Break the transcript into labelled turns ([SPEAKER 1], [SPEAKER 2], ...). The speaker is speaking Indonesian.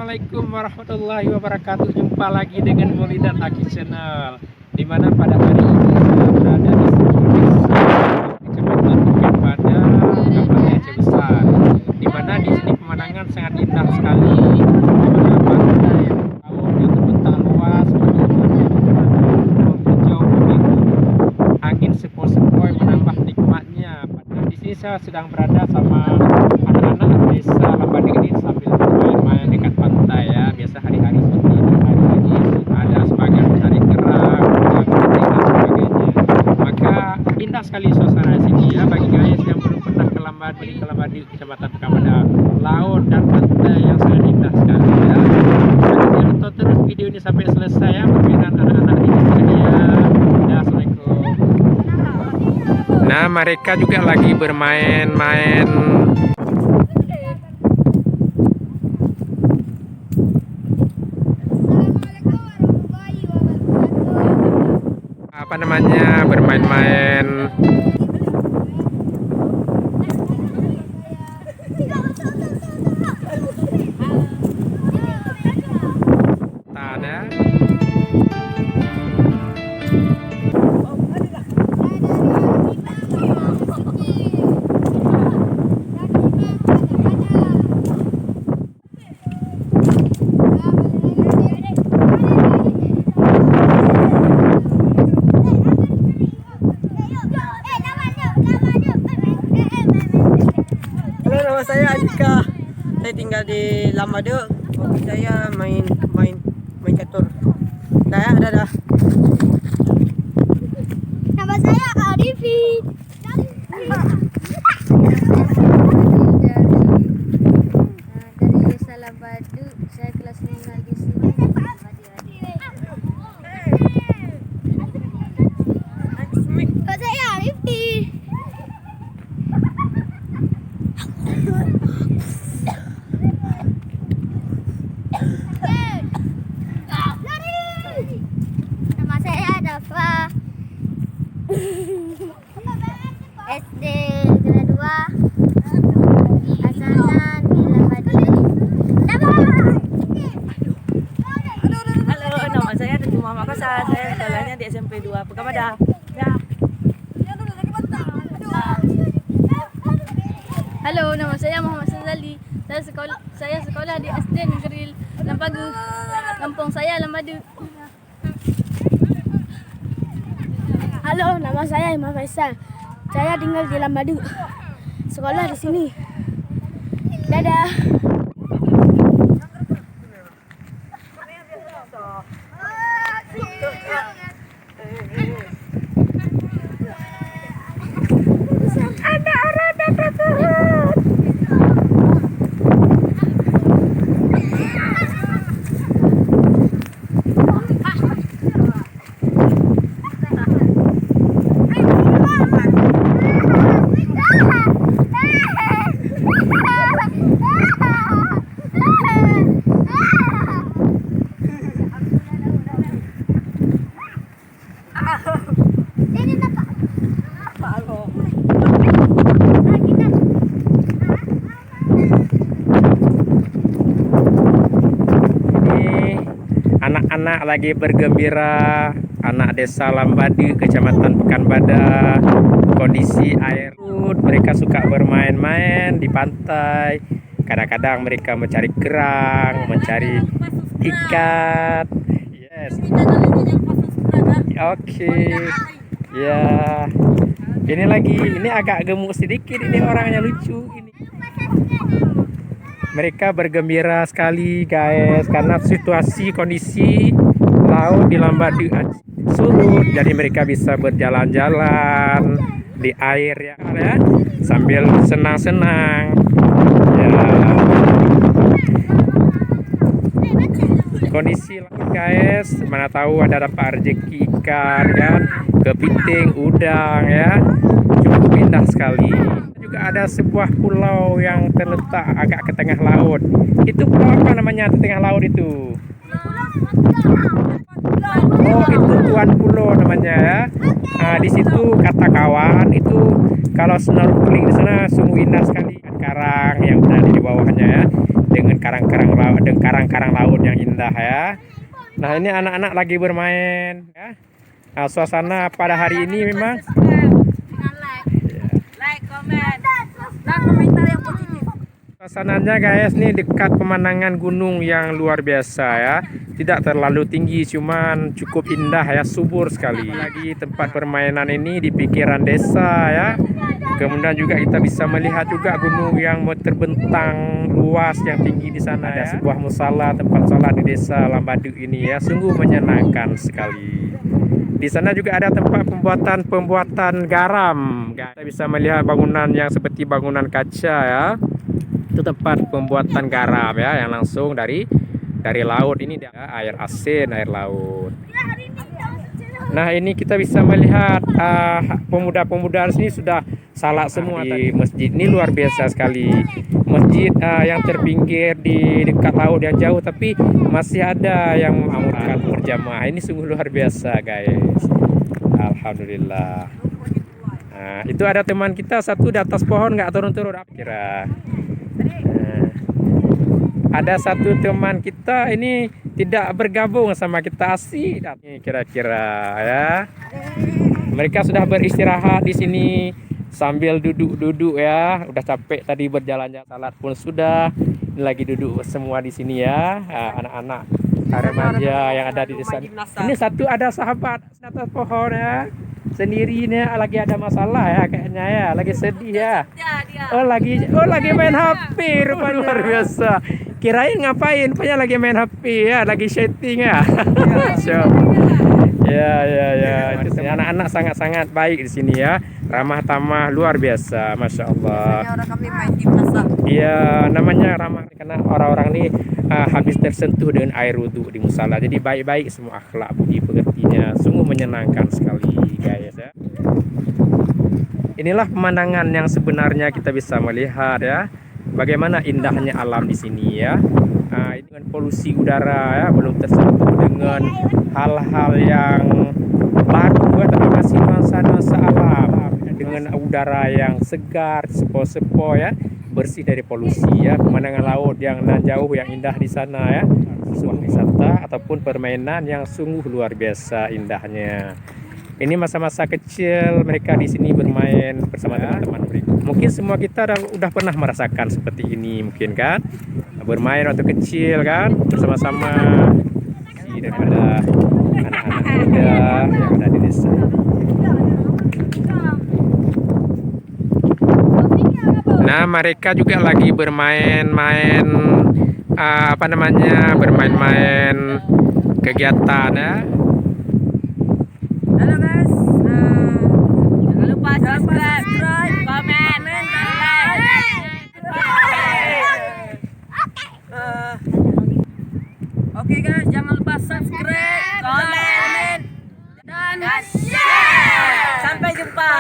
[SPEAKER 1] Assalamualaikum warahmatullahi wabarakatuh. Jumpa lagi dengan Moli dan Aki Channel. Dimana pada hari ini saya berada di Kecamatan Bukit Pada, Kabupaten Aceh Besar. Dimana di sini pemandangan sangat indah sekali. Dimana pantai laut yang terbentang luas, hijau biru, angin sepoi-sepoi menambah nikmatnya. Padahal di sini saya sedang berada sama anak-anak desa Lambadi ini sambil bermain-main dekat pantai ya. Biasa hari-hari seperti ini, hari-hari ada sebagian mencari kerang, dan sebagainya. Maka indah sekali suasana di sini ya. Bagi guys yang belum pernah ke Lambadi, Kecamatan Bukit Pada, laut dan pantai yang sangat indah sekali ya. Jadi tonton terus video ini sampai selesai ya, permainan anak-anak di sini ya. Ya, assalamualaikum. Nah, mereka juga lagi bermain-main. Apa namanya, bermain-main tanah.
[SPEAKER 2] Halo, nama saya Andika. Saya tinggal di Lambadi. Hobi saya main catur. Dadah.
[SPEAKER 3] Nama saya Arifi. Dari desa Lambadi, saya kelas 5 di sini. Nama saya Arifi. Nama saya Dafa. SD kelas 2. Asalnya di Lambadi.
[SPEAKER 2] Halo, nama saya Teguh Makassar. Saya sekolahnya di SMP 2 Bukit Pada. Ya.
[SPEAKER 4] Halo, nama saya Muhammad Sazali. Saya sekolah di SD Negeri Lampagu. Kampung saya Lambadi.
[SPEAKER 3] Halo, nama saya Imam Faisal. Saya tinggal di Lambadi. Sekolah di sini. Dadah. Ada orang datang turun.
[SPEAKER 1] Anak-anak lagi bergembira, anak desa Lambadi, Kecamatan Pekanbadak. Kondisi air laut, mereka suka bermain-main di pantai. Kadang-kadang mereka mencari kerang, mencari ikan. Yes. Oke. Ya. Ini agak gemuk sedikit, ini orangnya lucu ini. Mereka bergembira sekali guys karena situasi kondisi laut di Lambadi surut, jadi mereka bisa berjalan-jalan di air ya, sambil senang-senang ya. Kondisi laut guys, mana tahu ada dapat rezeki ikan kan, kepiting, udang ya, cukup indah sekali. Juga ada sebuah pulau yang terletak agak ke tengah laut. Itu pulau apa namanya di tengah laut itu? Oh, itu Tuan Pulau namanya ya. Nah, di situ kata kawan itu kalau snorkeling di sana sungguh indah sekali. karang yang berada di bawahnya ya, dengan karang-karang laut yang indah ya. Nah ini anak-anak lagi bermain ya. Nah, suasana pada hari ini memang
[SPEAKER 2] Like, comment, dan komentar yang positif.
[SPEAKER 1] suasananya guys nih dekat pemandangan gunung yang luar biasa ya. Tidak terlalu tinggi, cuman cukup indah ya, subur sekali. Lagi tempat permainan ini di pikiran desa ya. Kemudian juga kita bisa melihat juga gunung yang terbentang luas yang tinggi di sana. Ada sebuah musala tempat sholat di desa Lambadu ini ya, sungguh menyenangkan sekali. Di sana juga ada tempat pembuatan garam. Kita bisa melihat bangunan yang seperti bangunan kaca ya. Itu tempat pembuatan garam ya, yang langsung dari laut. Ini air asin, air laut. Nah ini kita bisa melihat pemuda-pemuda di sini sudah salat semua di masjid. Ini luar biasa sekali. Masjid yang terpinggir di dekat laut yang jauh, tapi masih ada yang mengamalkan berjamaah. Ini sungguh luar biasa guys. Alhamdulillah. Nah, itu ada teman kita satu di atas pohon nggak turun-turun kira. Ada satu teman kita ini tidak bergabung sama kita asik kira-kira ya. Mereka sudah beristirahat di sini sambil duduk-duduk ya. Udah capek tadi berjalan-jalan, salat pun sudah. Ini lagi duduk semua di sini ya. Anak-anak remaja yang ada di desa. Ini satu ada sahabat di atas pohon ya. Sendirinya lagi ada masalah ya kayaknya ya, lagi sedih ya. Oh lagi main HP rupanya. Luar biasa. Kirain ngapain, rupanya lagi main HP ya, lagi chatting ya. Ya. Anak-anak sangat-sangat baik di sini ya, ramah tamah luar biasa, masya Allah.
[SPEAKER 2] Orang kami main di plaza.
[SPEAKER 1] Iya, namanya ramah karena orang-orang ini habis tersentuh dengan air wudhu di musala, jadi baik-baik semua akhlak budi pekertinya, sungguh menyenangkan sekali guys ya. Inilah pemandangan yang sebenarnya kita bisa melihat ya. Bagaimana indahnya alam di sini ya. Dengan polusi udara ya, belum tersentuh dengan hal-hal yang baru, tapi masih nuansa alam dengan udara yang segar, sepo-sepo ya, bersih dari polusi ya. Pemandangan laut yang jauh yang indah di sana ya. Sebuah wisata ataupun permainan yang sungguh luar biasa indahnya. Ini masa-masa kecil mereka di sini bermain bersama teman-teman mereka. Mungkin semua kita udah pernah merasakan seperti ini mungkin kan, bermain waktu kecil kan bersama-sama daripada anak-anak muda yang ada di desa. Nah mereka juga lagi bermain-main bermain-main kegiatan ya.
[SPEAKER 2] Halo guys, jangan lupa subscribe, komen, dan like. Oke guys, jangan lupa subscribe, komen, dan share. Sampai jumpa.